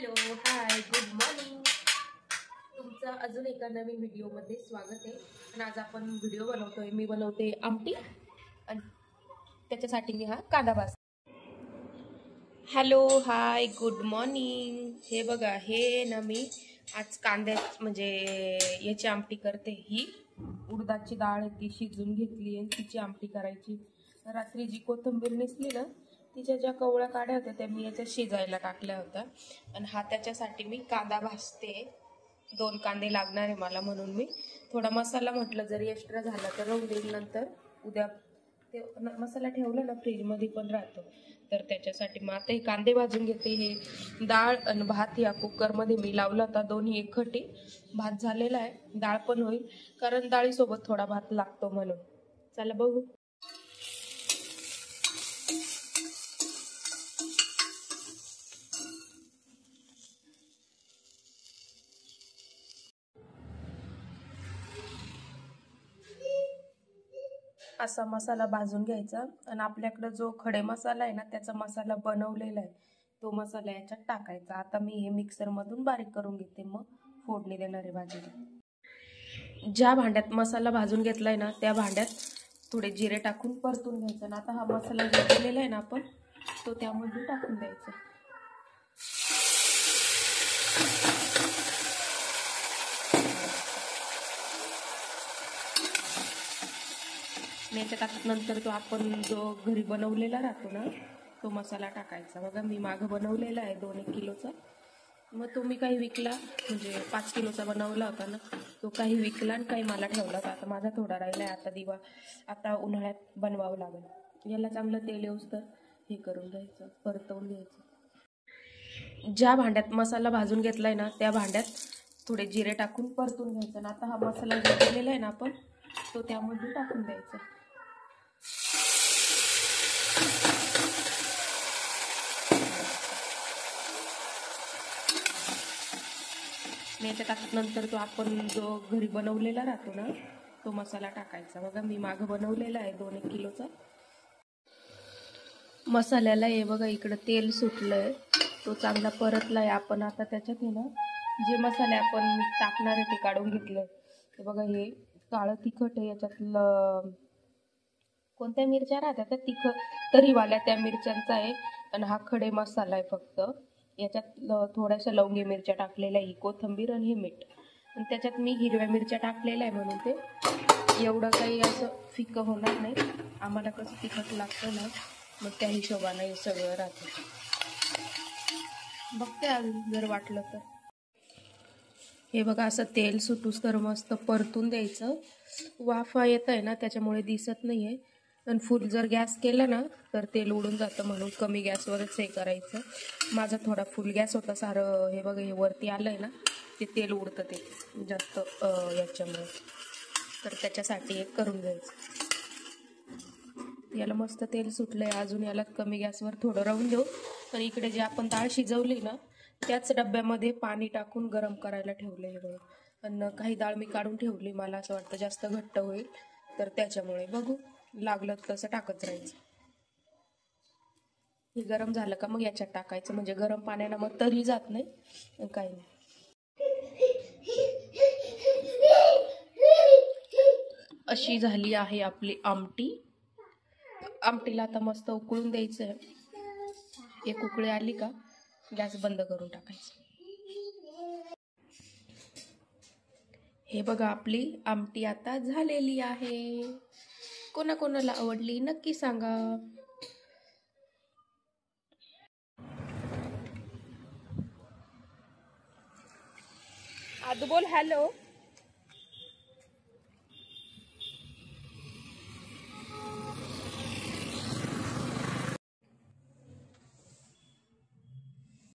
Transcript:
Hello hi good morning. तुमचं अजून एका नवीन व्हिडिओमध्ये स्वागत आहे. आणि आज आपण व्हिडिओ बनवतोय. मी बनवते आमटी आणि त्याच्यासाठी मी हा कांदा भाजते. Hello hi good morning. हे बघा, हे ना मी आज कांद्यात म्हणजे याची आमटी करते. ही उडदाची डाळ ती शिजून घेतली आणि तिची आमटी करायची. रात्री जी कोथिंबीर नेसली ना, तिच्या ज्या कवळ्या काड्या होत्या त्या मी याच्यात शिजायला टाकल्या होत्या. आणि हा त्याच्यासाठी मी कांदा भाजते. 2 कांदे लागणार आहे मला, म्हणून मी थोडा मसाला म्हटलं जरी एक्स्ट्रा झाला तर राहू देईल, नंतर उद्या ते मसाला ठेवला ना फ्रीजमध्ये पण राहतो. तर त्याच्यासाठी मग आता हे कांदे भाजून घेते. हे डाळ आणि भात या कुकरमध्ये मी लावला होता, दोन्ही एकखटी. भात झालेला आहे, डाळ पण होईल, कारण डाळीसोबत थोडा भात लागतो म्हणून. चला बघू. असा मसाला भाजून घ्यायचा आणि आपल्याकडे जो खडे मसाला आहे ना, त्याचा मसाला बनवलेला आहे, तो मसाला याच्यात टाकायचा. आता मी हे मिक्सरमधून बारीक करून घेते, मग फोडणी देणार आहे भाजीला. ज्या भांड्यात मसाला भाजून घेतलाय ना, त्या भांड्यात थोडे जिरे टाकून परतून घ्यायचं. आणि आता हा मसाला जो केलेला आहे ना आपण, तो त्यामध्ये टाकून द्यायचा. याच्यात नंतर तो आपण जो घरी बनवलेला राहतो ना, तो मसाला टाकायचा. बघा, मी मागं बनवलेला आहे 2-1 किलोचा. मग तो मी काही विकला, म्हणजे 5 किलोचा बनवला होता ना, तो काही विकला आणि काही मला ठेवला होता. आता माझा थोडा राहिला आहे. आता उन्हाळ्यात बनवावं लागेल. याला चांगलं तेल येऊस तर हे करून घ्यायचं, परतवून घ्यायचं. ज्या भांड्यात मसाला भाजून घेतलाय ना, त्या भांड्यात थोडे जिरे टाकून परतून घ्यायचं. आणि आता हा मसाला जो केलेला आहे ना आपण, तो त्यामध्ये टाकून द्यायचा. याच्यात नंतर तो आपण जो घरी बनवलेला राहतो ना, तो मसाला टाकायचा. बघा, मी मागं बनवलेला आहे 2-1 किलोचा. मसाल्याला हे बघा इकडं तेल सुटलंय, तो चांगला परतलाय. आपण आता त्याच्यात आहे ना, जे मसाले आपण टाकणार आहे ते काढून घेतले. ते बघा, हे काळं तिखट आहे, याच्यातलं कोणत्या मिरच्या राहतात त्या तिखट तरीवाल्या त्या मिरच्यांचा आहे. आणि हा खडे मसाला आहे फक्त. याच्यात थोड्याशा लवंगी मिरच्या टाकलेल्या, ही कोथिंबीर आणि हे मीठ. आणि त्याच्यात मी हिरव्या मिरच्या टाकलेल्या आहे, म्हणून ते एवढं काही असं फिक्कं होणार नाही. आम्हाला कसं तिखट लागतं ना, मग त्या हिशोबाने हे सगळं राहतं. बघते अजून जर वाटलं तर. हे बघा, असं तेल सुटूस तर मस्त परतून द्यायचं. वाफा येत आहे ना, त्याच्यामुळे दिसत नाही आहे. आणि फुल जर गॅस केला ना तर तेल उडून जातं, म्हणून कमी गॅसवरच हे करायचं. माझा थोडा फुल गॅस होता सारं. हे बघा, हे वरती आलं आहे ना, ते तेल उडतं ते जास्त याच्यामुळे. तर त्याच्यासाठी एक करून घ्यायचं. याला मस्त तेल सुटलं आहे. अजून याला कमी गॅसवर थोडं राहून देऊ. आणि इकडे जे आपण डाळ शिजवली ना, त्याच डब्यामध्ये पाणी टाकून गरम करायला ठेवलं आहे बघा. आणि काही डाळ मी काढून ठेवली, मला असं वाटतं जास्त घट्ट होईल, तर त्याच्यामुळे बघू, लागलं तसं टाकत राहायचं. हे गरम झालं का मग याच्यात टाकायचं, म्हणजे गरम पाण्यानं मग तरी जात नाही, काही नाही. अशी झाली आहे आपली आमटी. आमटीला आता मस्त उकळून द्यायचं आहे. एक उकळी आली का गॅस बंद करून टाकायचं. हे बघा, आपली आमटी आता झालेली आहे. कोणाकोणाला आवडली नक्की सांगा. आदू बोल हॅलो.